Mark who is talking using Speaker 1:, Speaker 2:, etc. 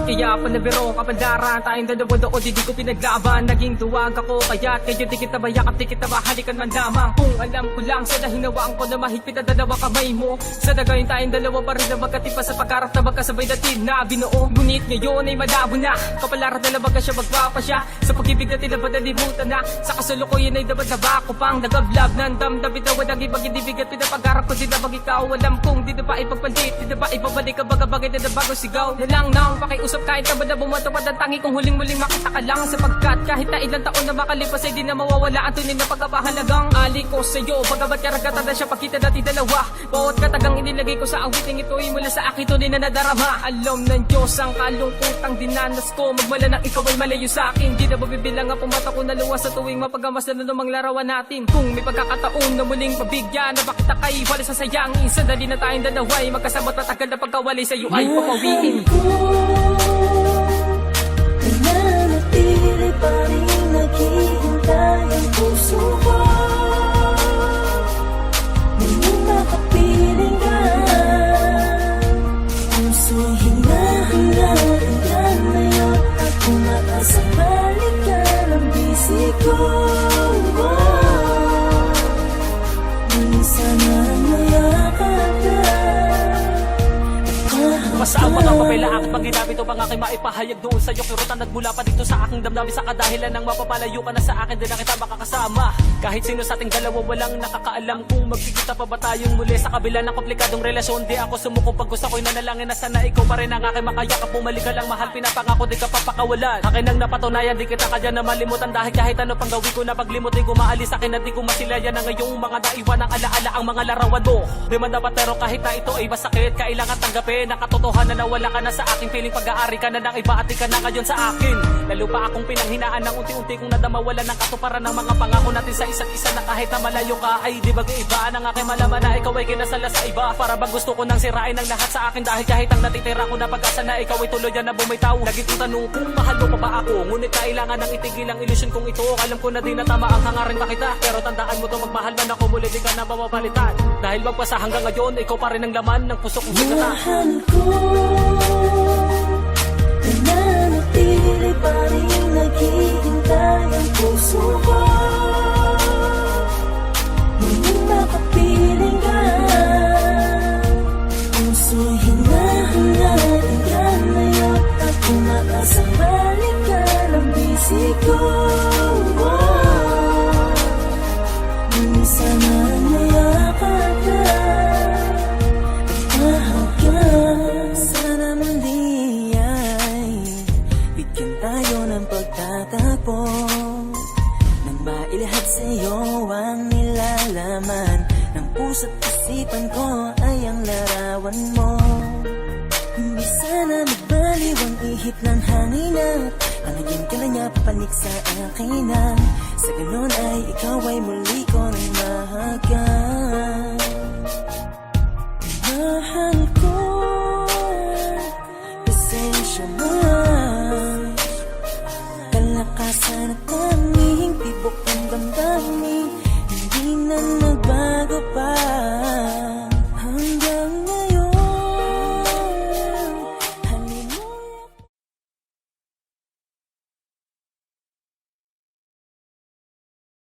Speaker 1: kaya panabiro kapandaran. Tayong dalawa doon di ko pinaglaban. Naging duwag ako kaya't kayo di kita bayakap, di kita mahalikan man lamang. Kung alam ko lang sana hinawaan ko na mahigpit na dalawa kamay mo. Sa dagayon tayong dalawa pa rin na magkatipa sa pagkarap na magkasabay natin na binuo. Ngunit ngayon ay malabo na, kapalaran na baga siya magpapasya. Sa pag-ibig na tinabad na limutan na, sa kasalukuyan ay dapat na bako pang nagablab ng damdamin na walang ibang inibig at pinapagarap ko din na mag ikaw. Alam kong di na ba ipagpalit, di na ba ibabalik ang bagay na bago sigaw. Na lang na ang pakiusap kahit na ba na bumatupad ang tangi kong huling-muling makita ka lang. Sapagkat kahit na ilang taon na makalipas ay di na mawawala ang tunay na pagkapahalagang ali ko sa'yo. Pagabat karagatan na siya pagkita natin dalawa. Bawat katagang inilagay ko sa awiting ito ay mula sa akin tunay na nadarama. Alam ng Diyos ang kalungkutang dinanas ko, magmala na ikaw ay malayo sa akin. Di na mabibilang ang pumata ko na luwas sa tuwing mapagamas na namang larawan natin. Kung may pagkakataon na muling pabigyan na bakit kay wala sa sayangin, sandali na tayong dalaway magkasama't matagal na pagkawalay sa'yo ay papawiin
Speaker 2: ko. Nananatili pa rin naghihintay ang puso ko. Nung makapiling ka, puso'y hinahangaan ngayon at umaasa balik ka ng bisig ko.
Speaker 3: Basta ang mga papela aking pag ginamit o pang aking maipahayag doon sa'yo. Kirutan nagmula pa dito sa aking damdamin sa kadahilan ng mapapalayo ka na sa akin, din na kita makakasama. Kahit sino sa ating dalawa walang nakakaalam kung magkikita pa ba tayong muli sa kabila ng komplikadong relasyon. Di ako sumuko pag gusto ko'y nanalangin na sana ikaw pa rin ang aking makayakap. Bumalik ka lang mahal, pinapangako di ka papakawalan. Akin ang napatunayan, di kita kaya na malimutan. Dahil kahit ano pang gawin ko na paglimot di ko maalis akin at di ko masilayan na ngayong mga naiwan ang alaala ang mga larawan mo. Di man dapat pero kahit na ito ay masakit, kailangan tanggapin. Nakatotohanan na wala ka na sa aking piling, pag-aari ka na ng iba at di ka na ngayon sa akin. Lalo pa akong pinanghinaan ng unti-unti kong nadama, wala ng katuparan ng mga pangako natin sa isa't isa na kahit na malayo ka ay di mag-iiba. Nang aking malaman na ikaw ay kinasala sa iba, para bang gusto ko nang sirain ang lahat sa akin. Dahil kahit ang natitira ko na pag-asa na ikaw ay tuluyan na bumitaw. Lagi kong tanong kung mahal mo pa ba ako, ngunit kailangan nang itigil ang ilusyon kong ito. Alam ko na di na tama ang hangarin pa kita, pero tandaan mo to, magmahal man ako muli di ka na mamapalitan. Dahil magpasa hanggang ngayon, ikaw pa rin ang laman ng puso kong sigata.
Speaker 2: Mahal ko, nananatili pa rin naghihintay ang puso ko. Nung makapiling ka, puso'y hinahangaan ka ngayon at umaasa balik ka ng bisig ko. Minsan na nayakap ka, sana muli ay bigyan tayo ng pagtatagpo, nang mailahad sa'yo ang nilalaman ng puso't isipan ko ay ang larawan mo. Hindi sana magbaliw ang ihip ng hangin at pangagin ka na niya papanik sa akin na sa ganun ay ikaw ay muli ko ng mahagan. Mahal ko, pasensya na, kalakasan at